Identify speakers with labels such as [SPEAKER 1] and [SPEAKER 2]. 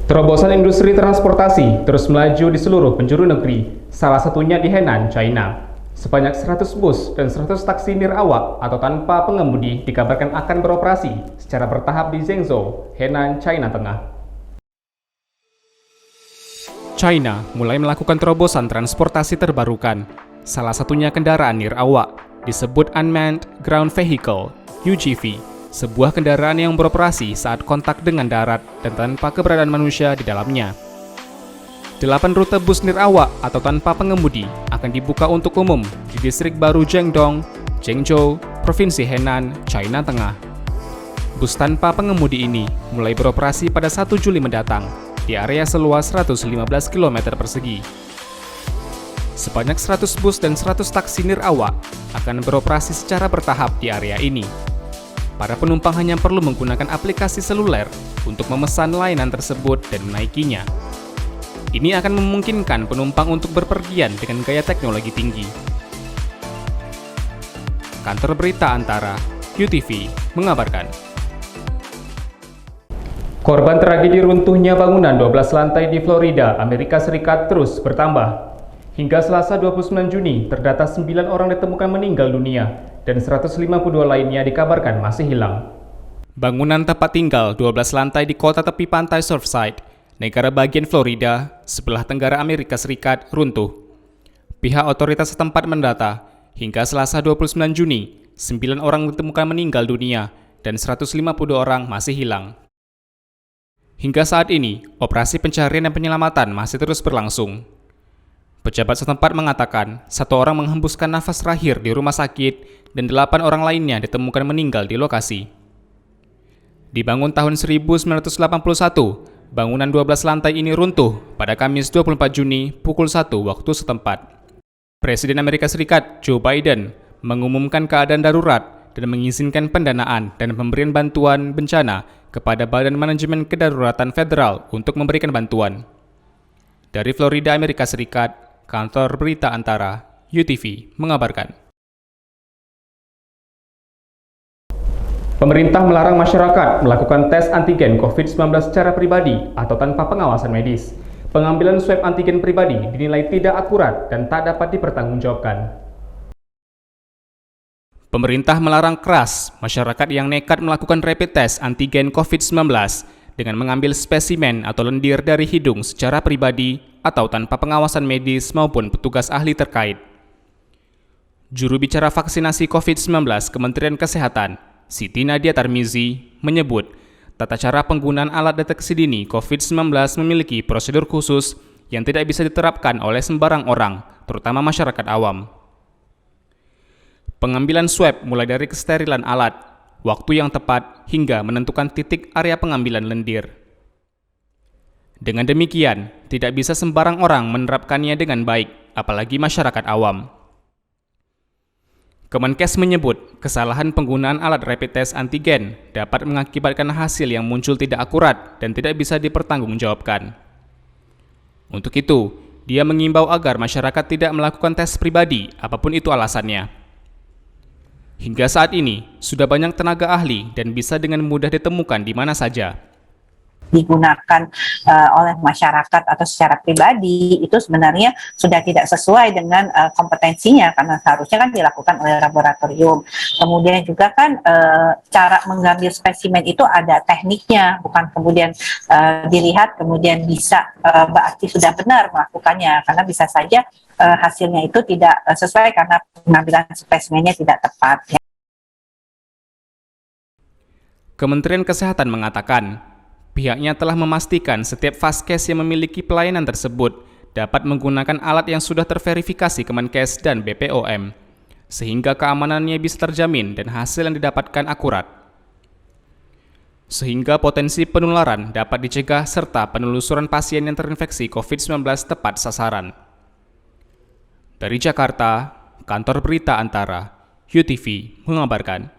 [SPEAKER 1] Terobosan industri transportasi terus melaju di seluruh penjuru negeri, salah satunya di Henan, China. Sebanyak 100 bus dan 100 taksi nirawak atau tanpa pengemudi dikabarkan akan beroperasi secara bertahap di Zhengzhou, Henan, China Tengah. China mulai melakukan terobosan transportasi terbarukan. Salah satunya kendaraan nirawak, disebut Unmanned Ground Vehicle, UGV. Sebuah kendaraan yang beroperasi saat kontak dengan darat dan tanpa keberadaan manusia di dalamnya. 8 rute bus nirawak atau tanpa pengemudi akan dibuka untuk umum di distrik baru Jiangdong, Zhengzhou, Provinsi Henan, China Tengah. Bus tanpa pengemudi ini mulai beroperasi pada 1 Juli mendatang di area seluas 115 km persegi. Sebanyak 100 bus dan 100 taksi nirawak akan beroperasi secara bertahap di area ini. Para penumpang hanya perlu menggunakan aplikasi seluler untuk memesan layanan tersebut dan menaikinya. Ini akan memungkinkan penumpang untuk berpergian dengan gaya teknologi tinggi. Kantor Berita Antara, UTV, mengabarkan. Korban tragedi runtuhnya bangunan 12 lantai di Florida, Amerika Serikat terus bertambah. Hingga Selasa 29 Juni, terdata 9 orang ditemukan meninggal dunia dan 152 lainnya dikabarkan masih hilang. Bangunan tempat tinggal 12 lantai di kota tepi pantai Surfside, negara bagian Florida, sebelah tenggara Amerika Serikat, runtuh. Pihak otoritas setempat mendata, hingga Selasa 29 Juni, 9 orang ditemukan meninggal dunia dan 152 orang masih hilang. Hingga saat ini, operasi pencarian dan penyelamatan masih terus berlangsung. Pejabat setempat mengatakan, 1 orang menghembuskan nafas terakhir di rumah sakit dan 8 orang lainnya ditemukan meninggal di lokasi. Dibangun tahun 1981, bangunan 12 lantai ini runtuh pada Kamis 24 Juni pukul 1 waktu setempat. Presiden Amerika Serikat, Joe Biden, mengumumkan keadaan darurat dan mengizinkan pendanaan dan pemberian bantuan bencana kepada Badan Manajemen Kedaruratan Federal untuk memberikan bantuan. Dari Florida, Amerika Serikat, Kantor Berita Antara, UTV, mengabarkan. Pemerintah melarang masyarakat melakukan tes antigen COVID-19 secara pribadi atau tanpa pengawasan medis. Pengambilan swab antigen pribadi dinilai tidak akurat dan tak dapat dipertanggungjawabkan. Pemerintah melarang keras masyarakat yang nekat melakukan rapid test antigen COVID-19 dengan mengambil spesimen atau lendir dari hidung secara pribadi atau tanpa pengawasan medis maupun petugas ahli terkait. Juru bicara vaksinasi COVID-19 Kementerian Kesehatan, Siti Nadia Tarmizi, menyebut tata cara penggunaan alat deteksi dini COVID-19 memiliki prosedur khusus yang tidak bisa diterapkan oleh sembarang orang, terutama masyarakat awam. Pengambilan swab mulai dari kesterilan alat, waktu yang tepat, hingga menentukan titik area pengambilan lendir. Dengan demikian, tidak bisa sembarang orang menerapkannya dengan baik, apalagi masyarakat awam. Kemenkes menyebut kesalahan penggunaan alat rapid test antigen dapat mengakibatkan hasil yang muncul tidak akurat dan tidak bisa dipertanggungjawabkan. Untuk itu, dia mengimbau agar masyarakat tidak melakukan tes pribadi, apapun itu alasannya. Hingga saat ini, sudah banyak tenaga ahli dan bisa dengan mudah ditemukan di mana saja.
[SPEAKER 2] Digunakan oleh masyarakat atau secara pribadi itu sebenarnya sudah tidak sesuai dengan kompetensinya karena seharusnya kan dilakukan oleh laboratorium. Kemudian juga kan cara mengambil spesimen itu ada tekniknya, bukan kemudian dilihat kemudian bisa berarti sudah benar melakukannya, karena bisa saja hasilnya itu tidak sesuai karena pengambilan spesimennya tidak tepat.
[SPEAKER 1] Kementerian Kesehatan mengatakan, pihaknya telah memastikan setiap vaskes yang memiliki pelayanan tersebut dapat menggunakan alat yang sudah terverifikasi Kemenkes dan BPOM, sehingga keamanannya bisa terjamin dan hasil yang didapatkan akurat. Sehingga potensi penularan dapat dicegah serta penelusuran pasien yang terinfeksi COVID-19 tepat sasaran. Dari Jakarta, Kantor Berita Antara, UTV, mengabarkan.